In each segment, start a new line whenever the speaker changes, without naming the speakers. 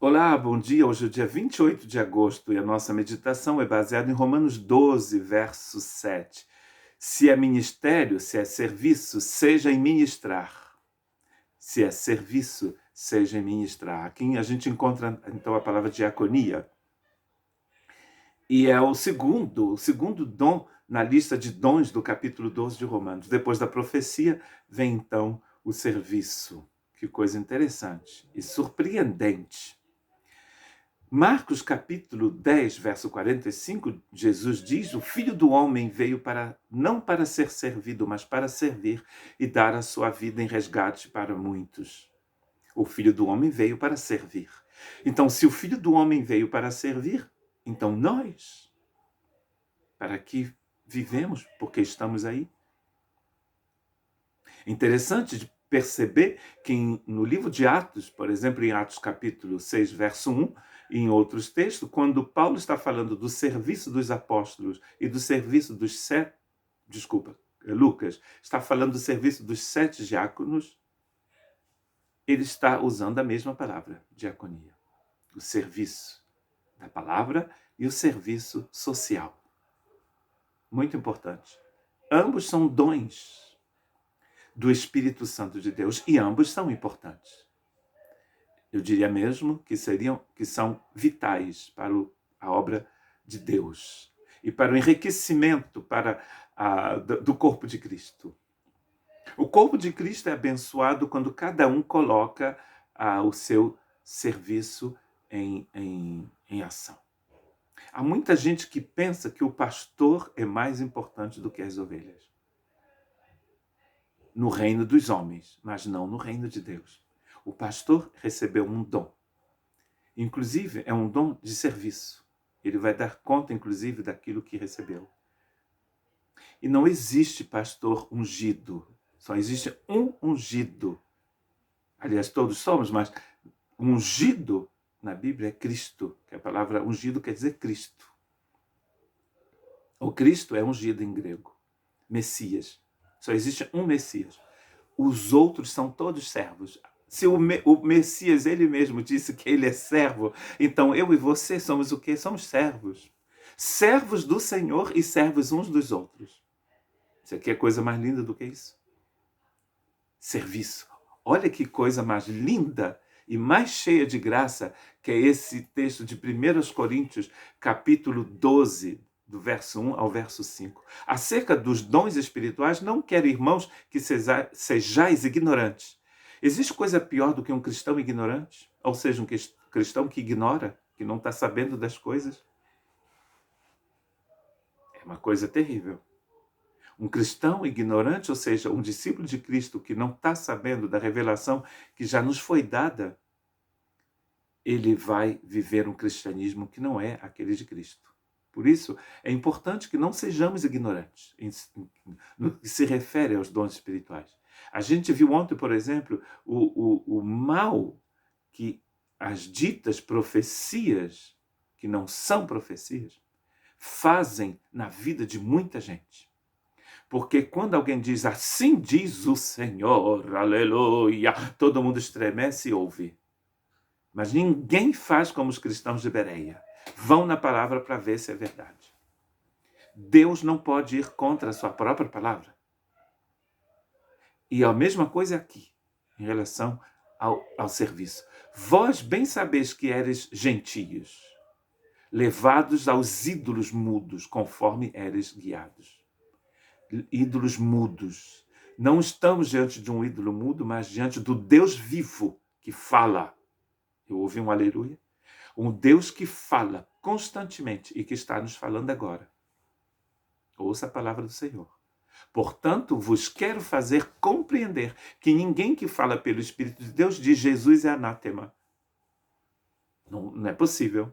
Olá, bom dia. Hoje é o dia 28 de agosto e a nossa meditação é baseada em Romanos 12, verso 7. Se é ministério, se é serviço, seja em ministrar. Se é serviço, seja em ministrar. Aqui a gente encontra então a palavra diaconia. E é o segundo dom na lista de dons do capítulo 12 de Romanos. Depois da profecia, vem então o serviço. Que coisa interessante e surpreendente. Marcos capítulo 10, verso 45, Jesus diz: o Filho do Homem veio não para ser servido, mas para servir e dar a sua vida em resgate para muitos. O Filho do Homem veio para servir. Então, se o Filho do Homem veio para servir, então nós, para que vivemos, porque estamos aí. Interessante de perceber que no livro de Atos, por exemplo, em Atos capítulo 6, verso 1, e em outros textos, quando Paulo está falando do serviço dos apóstolos e do serviço dos Lucas está falando do serviço dos 7 diáconos, ele está usando a mesma palavra, diaconia. O serviço da palavra e o serviço social. Muito importante. Ambos são dons do Espírito Santo de Deus e ambos são importantes. Eu diria mesmo que são vitais para a obra de Deus e para o enriquecimento do corpo de Cristo. O corpo de Cristo é abençoado quando cada um coloca o seu serviço em ação. Há muita gente que pensa que o pastor é mais importante do que as ovelhas. No reino dos homens, mas não no reino de Deus. O pastor recebeu um dom. Inclusive, é um dom de serviço. Ele vai dar conta, inclusive, daquilo que recebeu. E não existe pastor ungido. Só existe um ungido. Aliás, todos somos, mas ungido na Bíblia é Cristo. Que a palavra ungido quer dizer Cristo. O Cristo é ungido em grego. Messias. Só existe um Messias. Os outros são todos servos. Se o Messias, ele mesmo, disse que ele é servo, então eu e você somos o quê? Somos servos. Servos do Senhor e servos uns dos outros. Isso aqui é coisa mais linda do que isso? Serviço. Olha que coisa mais linda e mais cheia de graça que é esse texto de 1 Coríntios, capítulo 12, do verso 1 ao verso 5. Acerca dos dons espirituais, não quero, irmãos, que sejais ignorantes. Existe coisa pior do que um cristão ignorante? Ou seja, um cristão que ignora, que não está sabendo das coisas? É uma coisa terrível. Um cristão ignorante, ou seja, um discípulo de Cristo que não está sabendo da revelação que já nos foi dada, ele vai viver um cristianismo que não é aquele de Cristo. Por isso, é importante que não sejamos ignorantes no que se refere aos dons espirituais. A gente viu ontem, por exemplo, o mal que as ditas profecias, que não são profecias, fazem na vida de muita gente. Porque quando alguém diz assim diz o Senhor, aleluia, todo mundo estremece e ouve. Mas ninguém faz como os cristãos de Bereia. Vão na palavra para ver se é verdade. Deus não pode ir contra a sua própria palavra. E a mesma coisa aqui, em relação ao serviço. Vós bem sabeis que eres gentios, levados aos ídolos mudos, conforme eres guiados. Ídolos mudos. Não estamos diante de um ídolo mudo, mas diante do Deus vivo que fala. Eu ouvi um aleluia. Um Deus que fala constantemente e que está nos falando agora. Ouça a palavra do Senhor. Portanto, vos quero fazer compreender que ninguém que fala pelo Espírito de Deus diz Jesus é anátema. Não é possível.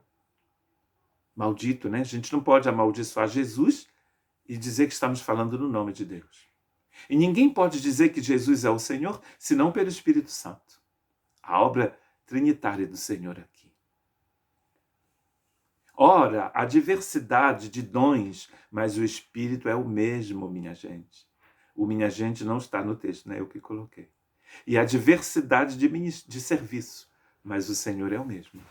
Maldito, né? A gente não pode amaldiçoar Jesus e dizer que estamos falando no nome de Deus. E ninguém pode dizer que Jesus é o Senhor, senão pelo Espírito Santo. A obra trinitária do Senhor aqui. Ora, há diversidade de dons, mas o Espírito é o mesmo, minha gente. O minha gente não está no texto, não é eu que coloquei. E há diversidade de serviço, mas o Senhor é o mesmo.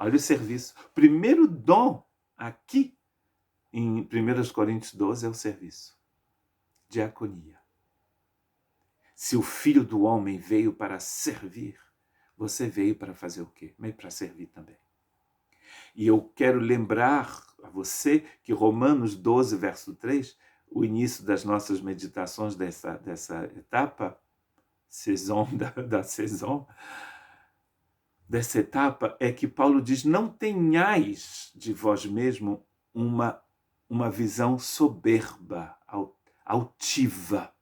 Olha o serviço. Primeiro dom aqui em 1 Coríntios 12 é o serviço. Diaconia. Se o Filho do Homem veio para servir, você veio para fazer o quê? Veio para servir também. E eu quero lembrar a você que Romanos 12, verso 3, o início das nossas meditações dessa etapa, da saison, dessa etapa, é que Paulo diz, não tenhais de vós mesmo uma visão soberba, altiva.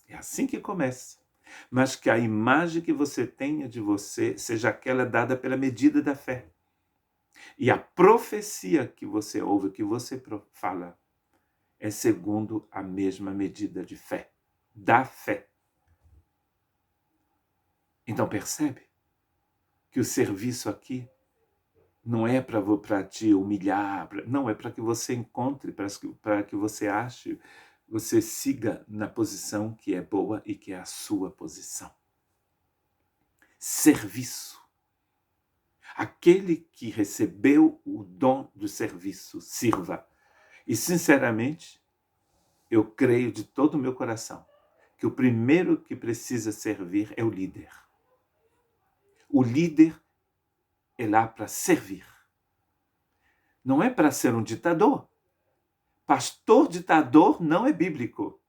É assim que começa. Mas que a imagem que você tenha de você seja aquela dada pela medida da fé. E a profecia que você ouve, que você fala, é segundo a mesma medida de fé, da fé. Então percebe que o serviço aqui não é para te humilhar, não, é para que você encontre, para que você ache, você siga na posição que é boa e que é a sua posição. Serviço. Aquele que recebeu o dom do serviço, sirva. E, sinceramente, eu creio de todo o meu coração que o primeiro que precisa servir é o líder. O líder é lá para servir. Não é para ser um ditador. Pastor ditador não é bíblico.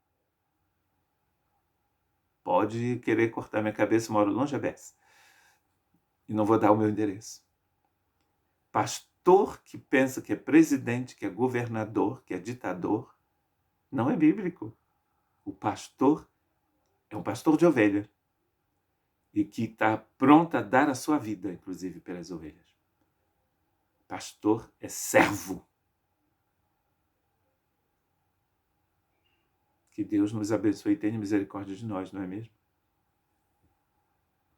Pode querer cortar minha cabeça, moro longe a beça. E não vou dar o meu endereço. Pastor que pensa que é presidente, que é governador, que é ditador, não é bíblico. O pastor é um pastor de ovelha. E que está pronto a dar a sua vida, inclusive, pelas ovelhas. Pastor é servo. Que Deus nos abençoe e tenha misericórdia de nós, não é mesmo?